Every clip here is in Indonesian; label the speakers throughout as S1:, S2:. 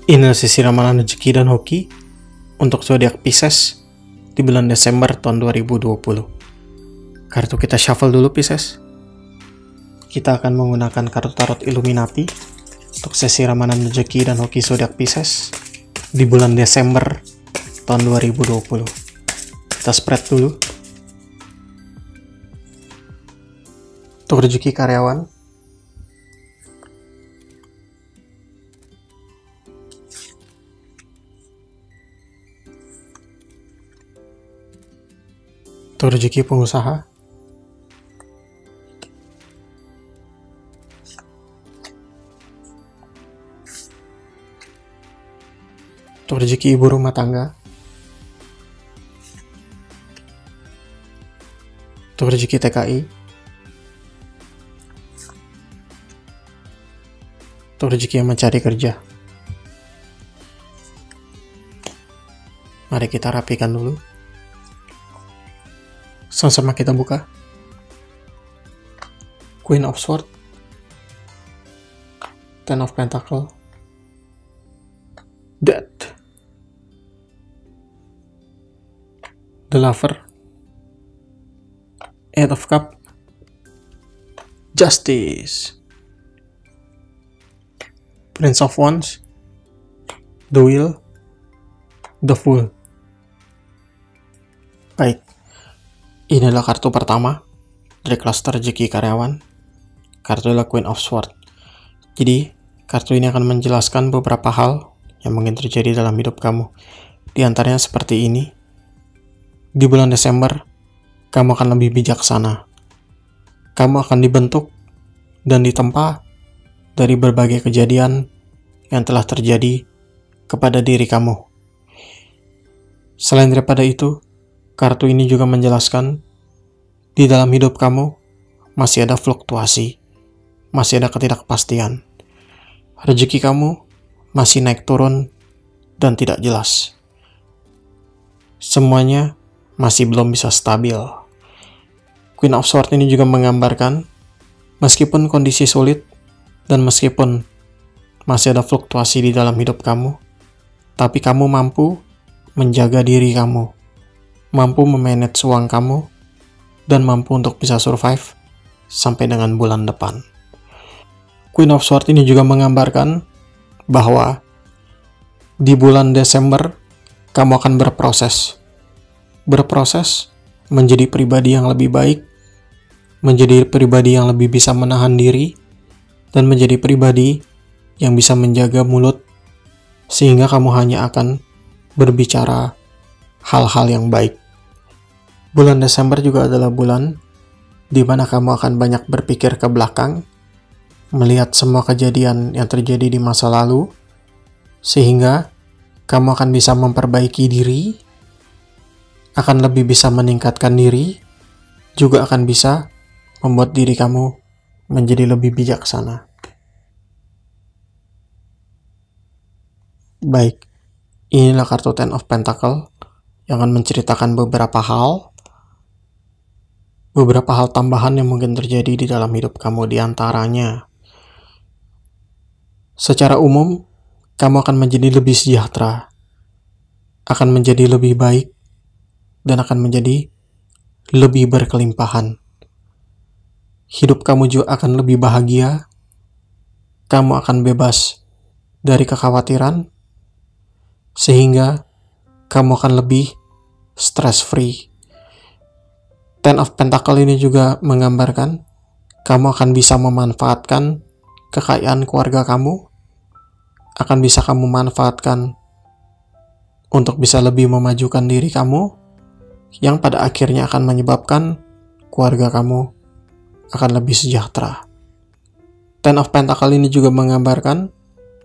S1: Inilah sesi ramalan rezeki dan hoki untuk zodiak Pisces di bulan Desember tahun 2020. Kartu kita shuffle dulu, Pisces. Kita akan menggunakan kartu tarot Illuminati untuk sesi ramalan rezeki dan hoki zodiak Pisces di bulan Desember tahun 2020. Kita spread dulu. Untuk rezeki karyawan, untuk rezeki pengusaha, untuk rezeki ibu rumah tangga, untuk rezeki TKI, untuk rezeki yang mencari kerja. Mari kita rapikan dulu. Sama-sama kita buka. Queen of Swords, Ten of Pentacles, Death, The Lover, Eight of Cups, Justice, Prince of Wands, The Wheel, The Fool. Baik, inilah kartu pertama dari klaster rezeki karyawan. Kartu adalah Queen of Swords. Jadi, kartu ini akan menjelaskan beberapa hal yang mungkin terjadi dalam hidup kamu. Di antaranya seperti ini. Di bulan Desember, kamu akan lebih bijaksana. Kamu akan dibentuk dan ditempa dari berbagai kejadian yang telah terjadi kepada diri kamu. Selain daripada itu, kartu ini juga menjelaskan di dalam hidup kamu masih ada fluktuasi, masih ada ketidakpastian. Rezeki kamu masih naik turun dan tidak jelas. Semuanya masih belum bisa stabil. Queen of Swords ini juga menggambarkan meskipun kondisi sulit dan meskipun masih ada fluktuasi di dalam hidup kamu, tapi kamu mampu menjaga diri kamu, mampu memanage uang kamu, dan mampu untuk bisa survive sampai dengan bulan depan. Queen of Swords ini juga menggambarkan bahwa di bulan Desember kamu akan berproses menjadi pribadi yang lebih baik, menjadi pribadi yang lebih bisa menahan diri, dan menjadi pribadi yang bisa menjaga mulut sehingga kamu hanya akan berbicara hal-hal yang baik. Bulan Desember juga adalah bulan di mana kamu akan banyak berpikir ke belakang, melihat semua kejadian yang terjadi di masa lalu, sehingga kamu akan bisa memperbaiki diri, akan lebih bisa meningkatkan diri, juga akan bisa membuat diri kamu menjadi lebih bijaksana. Baik, inilah kartu Ten of Pentacles yang akan menceritakan beberapa hal tambahan yang mungkin terjadi di dalam hidup kamu. Di antaranya, secara umum, kamu akan menjadi lebih sejahtera, akan menjadi lebih baik, dan akan menjadi lebih berkelimpahan. Hidup kamu juga akan lebih bahagia, kamu akan bebas dari kekhawatiran, sehingga kamu akan lebih stress-free. Ten of Pentacles ini juga menggambarkan kamu akan bisa memanfaatkan kekayaan keluarga kamu, akan bisa kamu manfaatkan untuk bisa lebih memajukan diri kamu, yang pada akhirnya akan menyebabkan keluarga kamu akan lebih sejahtera. Ten of Pentacles ini juga menggambarkan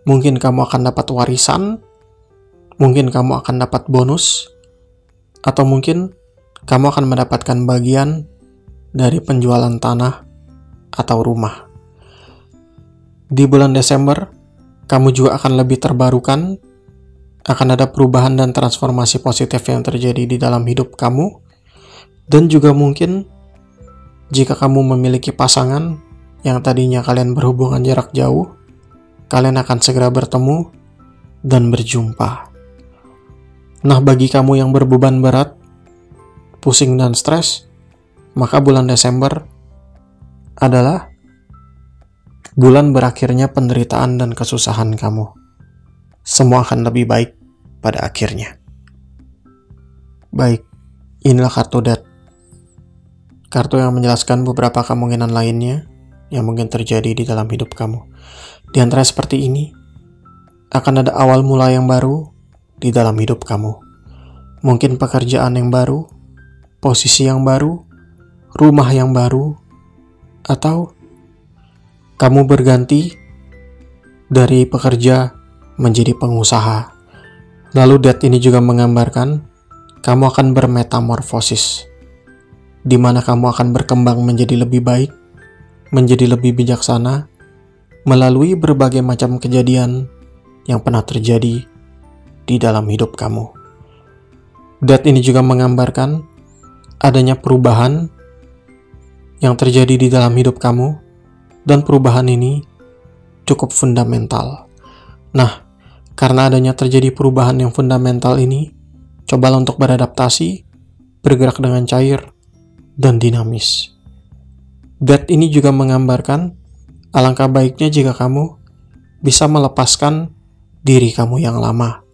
S1: mungkin kamu akan dapat warisan, mungkin kamu akan dapat bonus, atau mungkin kamu akan mendapatkan bagian dari penjualan tanah atau rumah. Di bulan Desember, kamu juga akan lebih terbarukan, akan ada perubahan dan transformasi positif yang terjadi di dalam hidup kamu, dan juga mungkin jika kamu memiliki pasangan yang tadinya kalian berhubungan jarak jauh, kalian akan segera bertemu dan berjumpa. Nah, bagi kamu yang berbeban berat, pusing dan stres, maka bulan Desember adalah bulan berakhirnya penderitaan dan kesusahan kamu. Semua akan lebih baik pada akhirnya. Baik, inilah kartu Death. Kartu yang menjelaskan beberapa kemungkinan lainnya yang mungkin terjadi di dalam hidup kamu. Di antara seperti ini, akan ada awal mula yang baru di dalam hidup kamu. Mungkin pekerjaan yang baru, posisi yang baru, rumah yang baru, atau kamu berganti dari pekerja menjadi pengusaha. Lalu Death ini juga menggambarkan kamu akan bermetamorfosis, di mana kamu akan berkembang menjadi lebih baik, menjadi lebih bijaksana, melalui berbagai macam kejadian yang pernah terjadi di dalam hidup kamu. Death ini juga menggambarkan adanya perubahan yang terjadi di dalam hidup kamu, dan perubahan ini cukup fundamental. Nah, karena adanya terjadi perubahan yang fundamental ini, cobalah untuk beradaptasi, bergerak dengan cair, dan dinamis. Death ini juga menggambarkan alangkah baiknya jika kamu bisa melepaskan diri kamu yang lama.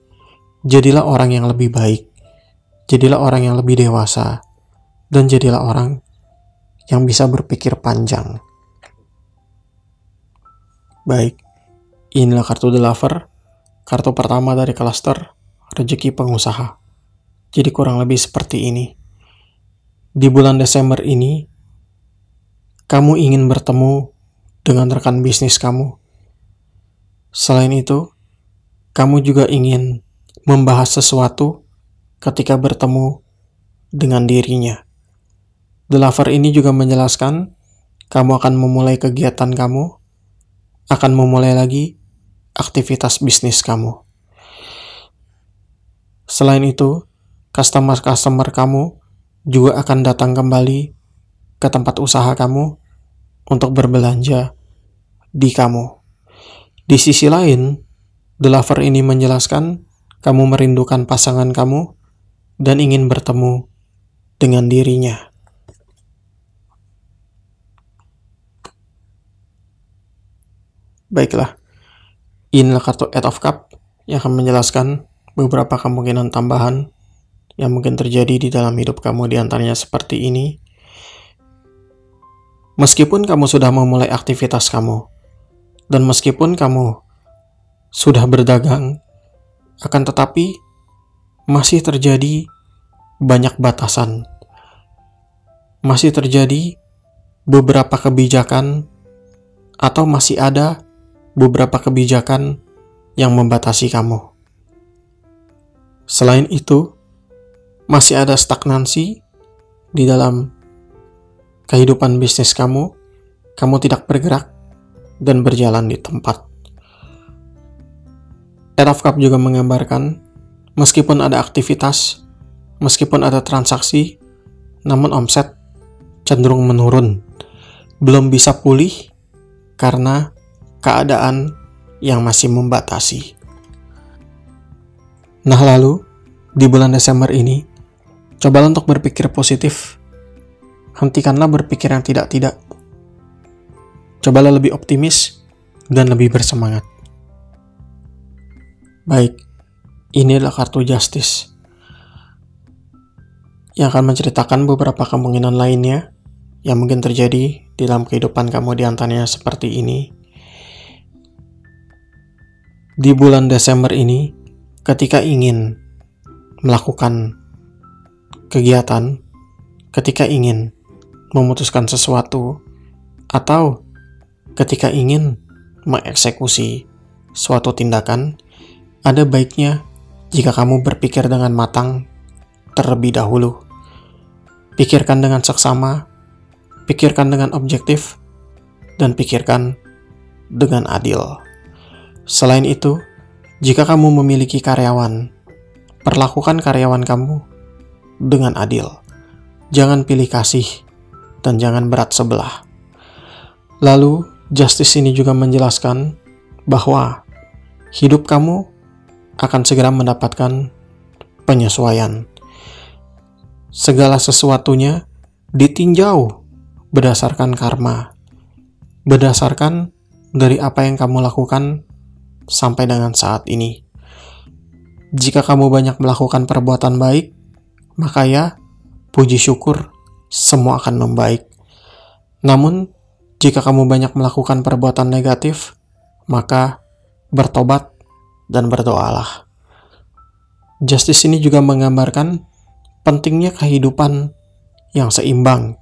S1: Jadilah orang yang lebih baik, jadilah orang yang lebih dewasa, dan jadilah orang yang bisa berpikir panjang. Baik, inilah kartu The Lover, kartu pertama dari klaster rezeki pengusaha. Jadi kurang lebih seperti ini. Di bulan Desember ini, kamu ingin bertemu dengan rekan bisnis kamu. Selain itu, kamu juga ingin membahas sesuatu ketika bertemu dengan dirinya. The Lover ini juga menjelaskan kamu akan memulai kegiatan kamu, akan memulai lagi aktivitas bisnis kamu. Selain itu, customer kamu juga akan datang kembali ke tempat usaha kamu untuk berbelanja di kamu. Di sisi lain, The Lover ini menjelaskan kamu merindukan pasangan kamu dan ingin bertemu dengan dirinya. Baiklah, inilah kartu Eight of Cups yang akan menjelaskan beberapa kemungkinan tambahan yang mungkin terjadi di dalam hidup kamu, di antaranya seperti ini. Meskipun kamu sudah memulai aktivitas kamu, dan meskipun kamu sudah berdagang, akan tetapi masih terjadi banyak batasan. Masih terjadi beberapa kebijakan, atau masih ada beberapa kebijakan yang membatasi kamu. Selain itu, masih ada stagnansi di dalam kehidupan bisnis kamu. Kamu tidak bergerak dan berjalan di tempat. Eight of Cups juga menggambarkan meskipun ada aktivitas, meskipun ada transaksi, namun omset cenderung menurun, belum bisa pulih karena keadaan yang masih membatasi. Nah, lalu di bulan Desember ini, cobalah untuk berpikir positif. Hentikanlah berpikir yang tidak-tidak. Cobalah lebih optimis dan lebih bersemangat. Baik, inilah kartu Justice yang akan menceritakan beberapa kemungkinan lainnya yang mungkin terjadi di dalam kehidupan kamu, di antaranya seperti ini. Di bulan Desember ini, ketika ingin melakukan kegiatan, ketika ingin memutuskan sesuatu, atau ketika ingin mengeksekusi suatu tindakan, ada baiknya jika kamu berpikir dengan matang terlebih dahulu. Pikirkan dengan seksama, pikirkan dengan objektif, dan pikirkan dengan adil. Selain itu, jika kamu memiliki karyawan, perlakukan karyawan kamu dengan adil. Jangan pilih kasih dan jangan berat sebelah. Lalu, Justice ini juga menjelaskan bahwa hidup kamu akan segera mendapatkan penyesuaian. Segala sesuatunya ditinjau berdasarkan karma, berdasarkan dari apa yang kamu lakukan sampai dengan saat ini. Jika kamu banyak melakukan perbuatan baik, maka ya, puji syukur, semua akan membaik. Namun, jika kamu banyak melakukan perbuatan negatif, maka bertobat dan berdoalah. Justice ini juga menggambarkan pentingnya kehidupan yang seimbang,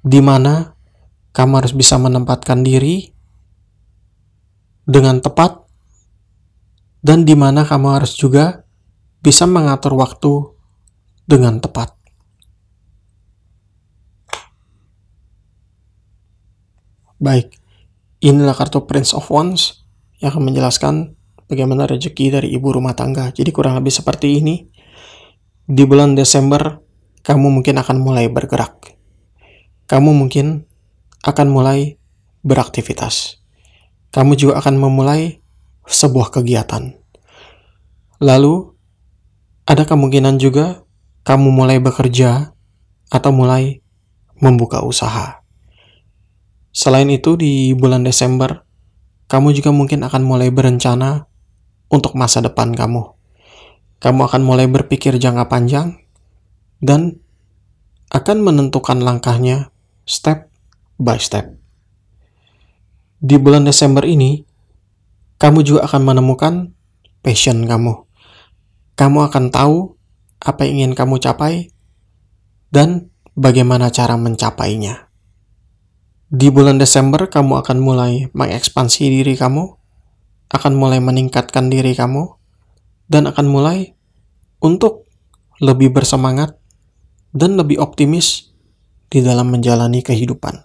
S1: di mana kamu harus bisa menempatkan diri dengan tepat, dan di mana kamu harus juga bisa mengatur waktu dengan tepat. Baik, inilah kartu Prince of Wands yang akan menjelaskan bagaimana rezeki dari ibu rumah tangga. Jadi kurang lebih seperti ini. Di bulan Desember, kamu mungkin akan mulai bergerak. Kamu mungkin akan mulai beraktivitas. Kamu juga akan memulai sebuah kegiatan. Lalu, ada kemungkinan juga kamu mulai bekerja atau mulai membuka usaha. Selain itu, di bulan Desember, kamu juga mungkin akan mulai berencana untuk masa depan kamu. Kamu akan mulai berpikir jangka panjang dan akan menentukan langkahnya step by step. Di bulan Desember ini, kamu juga akan menemukan passion kamu. Kamu akan tahu apa yang ingin kamu capai dan bagaimana cara mencapainya. Di bulan Desember, kamu akan mulai mengekspansi diri kamu, akan mulai meningkatkan diri kamu, dan akan mulai untuk lebih bersemangat dan lebih optimis di dalam menjalani kehidupan.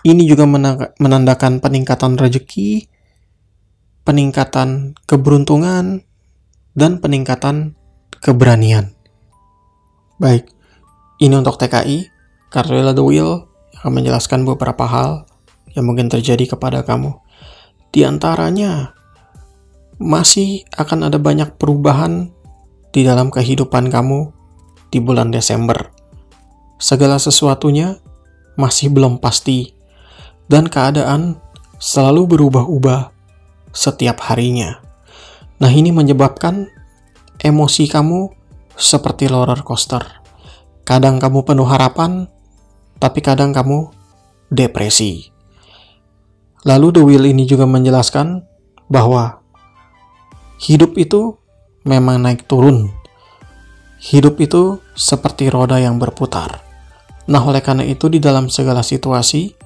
S1: Ini juga menandakan peningkatan rezeki, peningkatan keberuntungan, dan peningkatan keberanian. Baik, ini untuk TKI, kartu The Wheel yang akan menjelaskan beberapa hal yang mungkin terjadi kepada kamu. Di antaranya, masih akan ada banyak perubahan di dalam kehidupan kamu di bulan Desember. Segala sesuatunya masih belum pasti, dan keadaan selalu berubah-ubah setiap harinya. Nah, ini menyebabkan emosi kamu seperti roller coaster. Kadang kamu penuh harapan, tapi kadang kamu depresi. Lalu The Wheel ini juga menjelaskan bahwa hidup itu memang naik turun. Hidup itu seperti roda yang berputar. Nah, oleh karena itu di dalam segala situasi,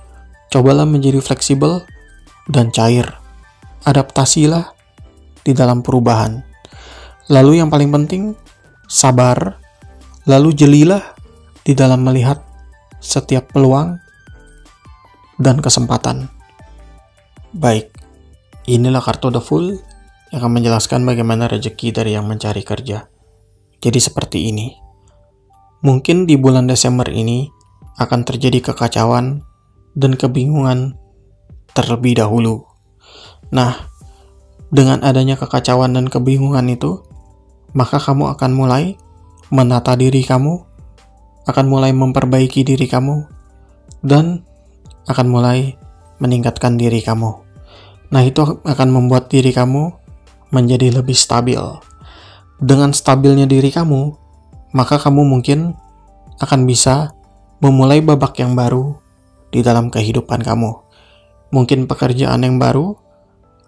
S1: cobalah menjadi fleksibel dan cair. Adaptasilah di dalam perubahan. Lalu yang paling penting, sabar. Lalu jelilah di dalam melihat setiap peluang dan kesempatan. Baik, inilah kartu The Fool yang akan menjelaskan bagaimana rezeki dari yang mencari kerja. Jadi seperti ini. Mungkin di bulan Desember ini akan terjadi kekacauan dan kebingungan terlebih dahulu. Nah, dengan adanya kekacauan dan kebingungan itu, maka kamu akan mulai menata diri kamu, akan mulai memperbaiki diri kamu, dan akan mulai meningkatkan diri kamu. Nah, itu akan membuat diri kamu menjadi lebih stabil. Dengan stabilnya diri kamu, maka kamu mungkin akan bisa memulai babak yang baru di dalam kehidupan kamu. Mungkin pekerjaan yang baru,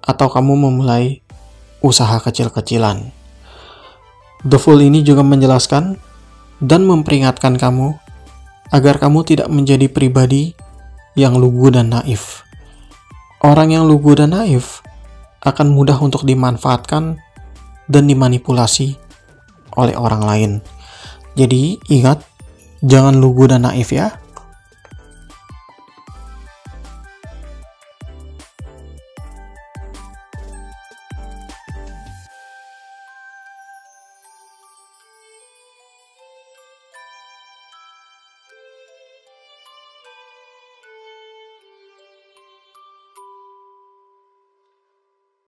S1: atau kamu memulai usaha kecil-kecilan. The Fool ini juga menjelaskan dan memperingatkan kamu agar kamu tidak menjadi pribadi yang lugu dan naif. Orang yang lugu dan naif akan mudah untuk dimanfaatkan dan dimanipulasi oleh orang lain. Jadi ingat, jangan lugu dan naif ya.